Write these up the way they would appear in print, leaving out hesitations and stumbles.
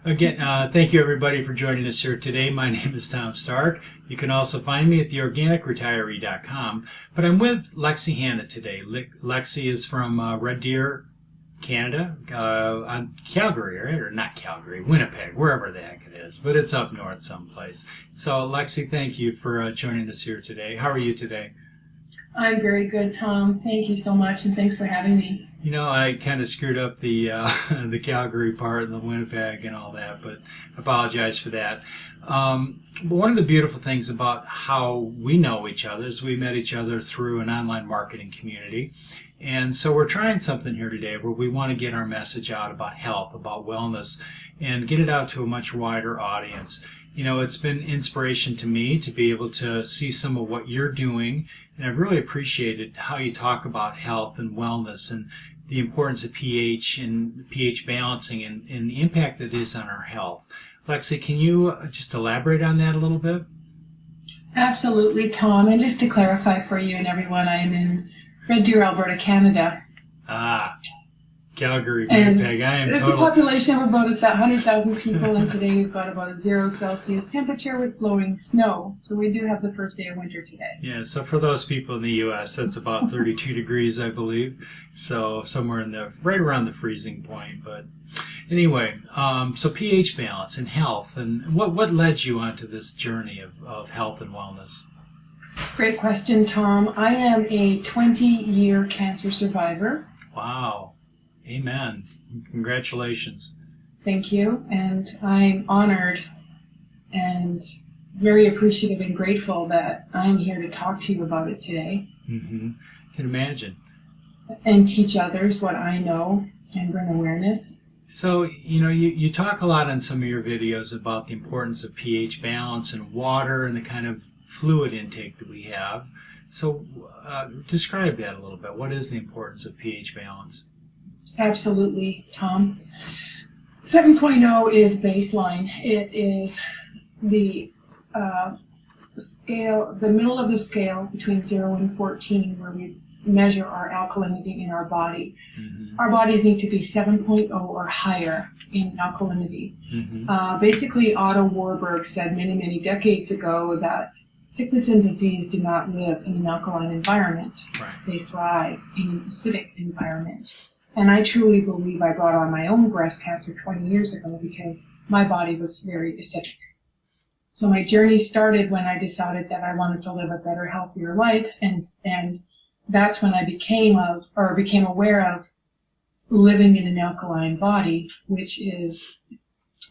Again, thank you everybody for joining us here today. My name is Tom Stark. You can also find me at theorganicretiree.com. But I'm with Lexie Hanna today. Lexie is from Red Deer, Canada, on Calgary, right? Or not Calgary, Winnipeg, wherever the heck it is. But it's up north someplace. So Lexie, thank you for joining us here today. How are you today? I'm very good, Tom. Thank you so much, and thanks for having me. You know, I kind of screwed up the the Calgary part and the Winnipeg and all that, but I apologize for that. But one of the beautiful things about how we know each other is we met each other through an online marketing community. And so we're trying something here today where we want to get our message out about health, about wellness, and get it out to a much wider audience. You know, it's been inspiration to me to be able to see some of what you're doing, and I've really appreciated how you talk about health and wellness and the importance of pH and pH balancing and the impact that it is on our health. Lexie, can you just elaborate on that a little bit? Absolutely, Tom. And just to clarify for you and everyone, I am in Red Deer, Alberta, Canada. Calgary, Winnipeg. It's a population of about 100,000 people, and today we've got about a 0 Celsius temperature with blowing snow. So we do have the first day of winter today. Yeah, so for those people in the U.S., that's about 32 degrees, I believe. So somewhere in the, right around the freezing point. But anyway, so pH balance and health, and what led you onto this journey of health and wellness? Great question, Tom. I am a 20-year cancer survivor. Wow. Amen. Congratulations. Thank you. And I'm honored and very appreciative and grateful that I'm here to talk to you about it today. Mm-hmm. Can imagine. And teach others what I know and bring awareness. So, you know, you talk a lot in some of your videos about the importance of pH balance and water and the kind of fluid intake that we have. So describe that a little bit. What is the importance of pH balance? Absolutely, Tom. 7.0 is baseline. It is the scale, the middle of the scale between 0 and 14, where we measure our alkalinity in our body. Mm-hmm. Our bodies need to be 7.0 or higher in alkalinity. Mm-hmm. Basically, Otto Warburg said many, many decades ago that sickness and disease do not live in an alkaline environment. Right. They thrive in an acidic environment. And I truly believe I brought on my own breast cancer 20 years ago because my body was very acidic. So my journey started when I decided that I wanted to live a better, healthier life, and that's when I became aware of living in an alkaline body, which is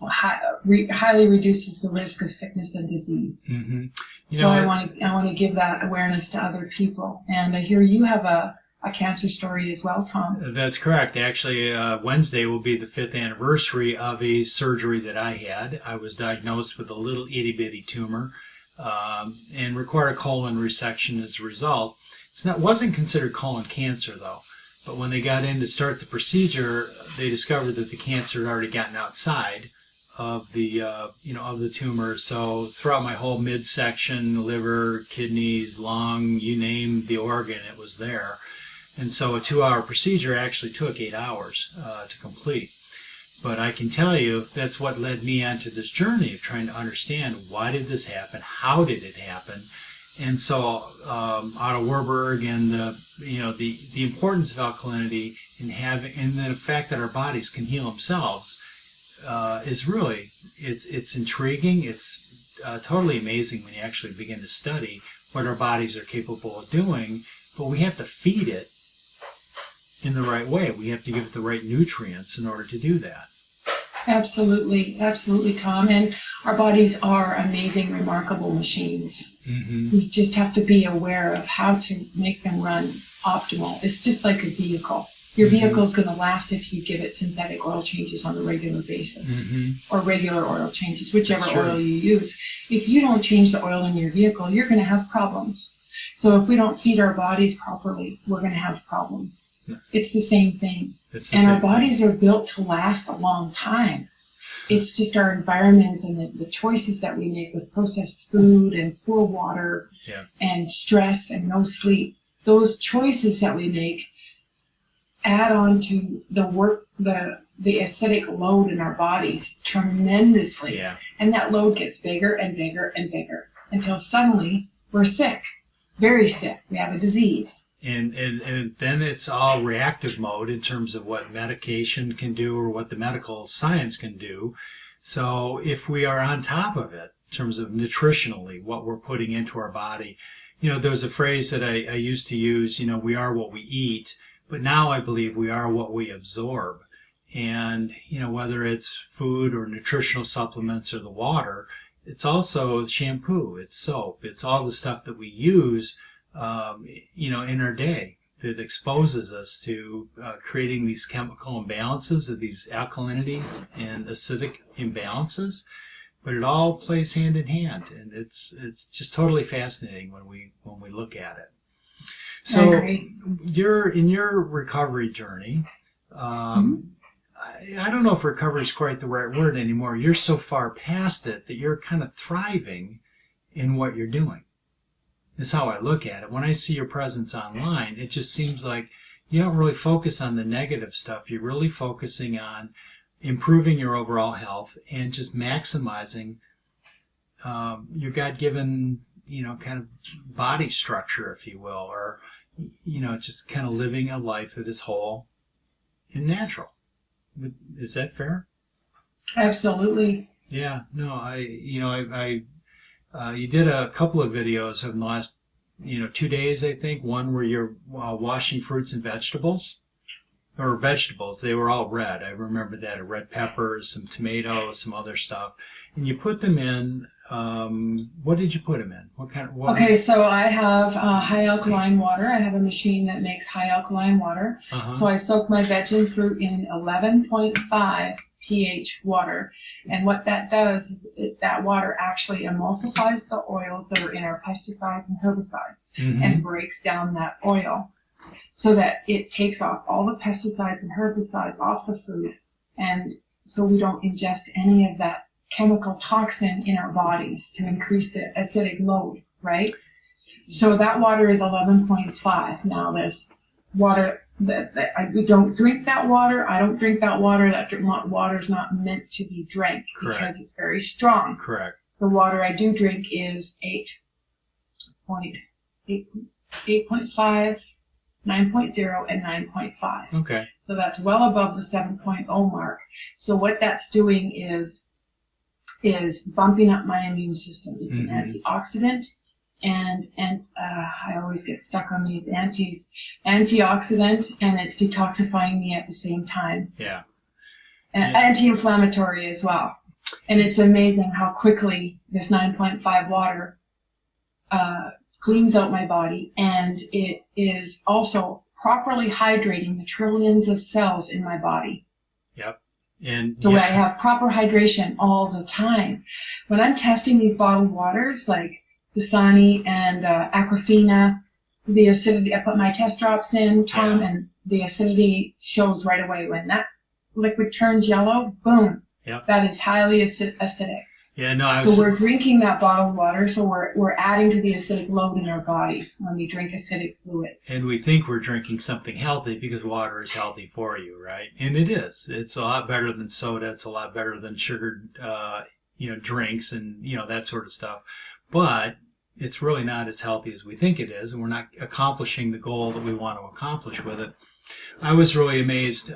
highly reduces the risk of sickness and disease. Mm-hmm. So I want to give that awareness to other people. And I hear you have a cancer story as well, Tom. That's correct. Actually, Wednesday will be the 5th anniversary of a surgery that I had. I was diagnosed with a little itty-bitty tumor and required a colon resection as a result. It wasn't considered colon cancer, though. But when they got in to start the procedure, they discovered that the cancer had already gotten outside of the of the tumor. So throughout my whole midsection, liver, kidneys, lung, you name the organ, it was there. And so a 2-hour procedure actually took 8 hours to complete. But I can tell you that's what led me onto this journey of trying to understand why did this happen, how did it happen. And so Otto Warburg and the importance of alkalinity and the fact that our bodies can heal themselves is really it's intriguing. It's totally amazing when you actually begin to study what our bodies are capable of doing. But we have to feed it in the right way. We have to give it the right nutrients in order to do that. Absolutely, absolutely, Tom. And our bodies are amazing, remarkable machines. Mm-hmm. We just have to be aware of how to make them run optimal. It's just like a vehicle. Your vehicle is going to last if you give it synthetic oil changes on a regular basis, or regular oil changes, whichever oil you use. If you don't change the oil in your vehicle, you're going to have problems. So if we don't feed our bodies properly, we're going to have problems. It's the same thing. And our bodies are built to last a long time. It's just our environments and the choices that we make with processed food and poor water and stress and no sleep. Those choices that we make add on to the the acidic load in our bodies tremendously. Yeah. And that load gets bigger and bigger and bigger until suddenly we're sick, very sick. We have a disease. And then it's all reactive mode in terms of what medication can do or what the medical science can do. So if we are on top of it in terms of nutritionally, what we're putting into our body, there's a phrase that I used to use, we are what we eat, but now I believe we are what we absorb. And, whether it's food or nutritional supplements or the water, it's also shampoo, it's soap, it's all the stuff that we use, in our day that exposes us to creating these chemical imbalances or these alkalinity and acidic imbalances. But it all plays hand in hand, and it's just totally fascinating when we look at it. So in your recovery journey, I don't know if recovery is quite the right word anymore. You're so far past it that you're kind of thriving in what you're doing. That's how I look at it. When I see your presence online, it just seems like you don't really focus on the negative stuff. You're really focusing on improving your overall health and just maximizing your God-given, kind of body structure, if you will, or, just kind of living a life that is whole and natural. Is that fair? Absolutely. Yeah. No, you did a couple of videos in the last, 2 days, I think. One where you're washing fruits and vegetables. Or vegetables. They were all red. I remember that. Red peppers, some tomatoes, some other stuff. And you put them in, what did you put them in? Okay, so I have high alkaline water. I have a machine that makes high alkaline water. So I soak my veg and fruit in 11.5 pH water. And what that does is that water actually emulsifies the oils that are in our pesticides and herbicides and breaks down that oil, so that it takes off all the pesticides and herbicides off the food, and so we don't ingest any of that chemical toxin in our bodies to increase the acidic load, right? So that water is 11.5. Now there's water we don't drink that water. I don't drink that water. That water is not meant to be drank because it's very strong. Correct. The water I do drink is 8.5, 9.0, and 9.5. Okay. So that's well above the 7.0 mark. So what that's doing is bumping up my immune system. It's an antioxidant, and I always get stuck on these antioxidant, and it's detoxifying me at the same time. Yeah. And anti-inflammatory as well. And it's amazing how quickly this 9.5 water cleans out my body, and it is also properly hydrating the trillions of cells in my body. Yep. And so I have proper hydration all the time. When I'm testing these bottled waters like Dasani and Aquafina, the acidity, I put my test drops in, Tom, and the acidity shows right away. When that liquid turns yellow, boom, that is highly acidic. Yeah, no, so we're drinking that bottled water, so we're adding to the acidic load in our bodies when we drink acidic fluids. And we think we're drinking something healthy because water is healthy for you, right? And it is. It's a lot better than soda. It's a lot better than sugared, drinks and, that sort of stuff. But it's really not as healthy as we think it is, and we're not accomplishing the goal that we want to accomplish with it. I was really amazed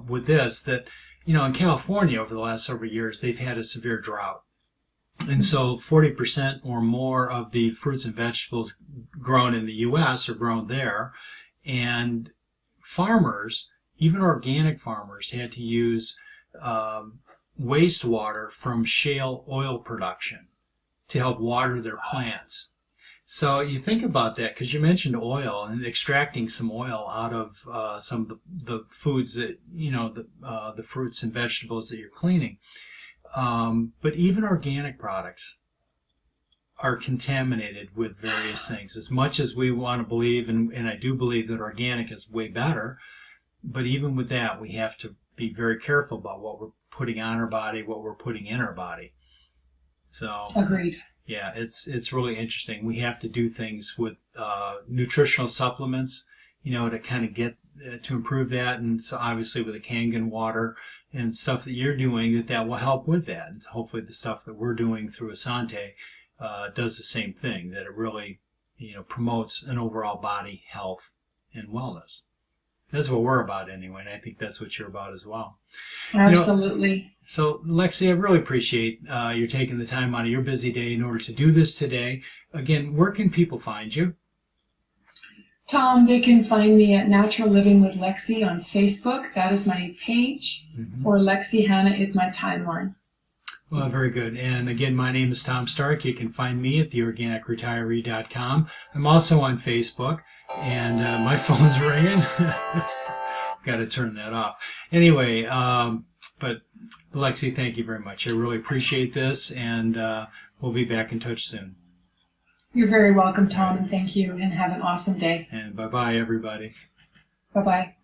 with this that, in California over the last several years, they've had a severe drought. And so 40% or more of the fruits and vegetables grown in the U.S. are grown there. And farmers, even organic farmers, had to use wastewater from shale oil production to help water their plants. So you think about that, because you mentioned oil and extracting some oil out of some of the foods that, the fruits and vegetables that you're cleaning. But even organic products are contaminated with various things. As much as we want to believe, and I do believe that organic is way better, but even with that, we have to be very careful about what we're putting on our body, what we're putting in our body. So agreed. Yeah, it's really interesting. We have to do things with nutritional supplements, to kind of get to improve that, and so obviously with the Kangen water and stuff that you're doing that will help with that. And hopefully the stuff that we're doing through Asante does the same thing, that it really promotes an overall body health and wellness. That's what we're about anyway, and I think that's what you're about as well. Absolutely. So, Lexie, I really appreciate you taking the time out of your busy day in order to do this today. Again, where can people find you? Tom, they can find me at Natural Living with Lexie on Facebook. That is my page. Or Lexie Hannah is my timeline. Well, very good. And again, my name is Tom Stark. You can find me at theorganicretiree.com. I'm also on Facebook, and my phone's ringing. Got to turn that off. Anyway, but Lexie, thank you very much. I really appreciate this, and we'll be back in touch soon. You're very welcome, Tom, and thank you, and have an awesome day. And bye-bye, everybody. Bye-bye.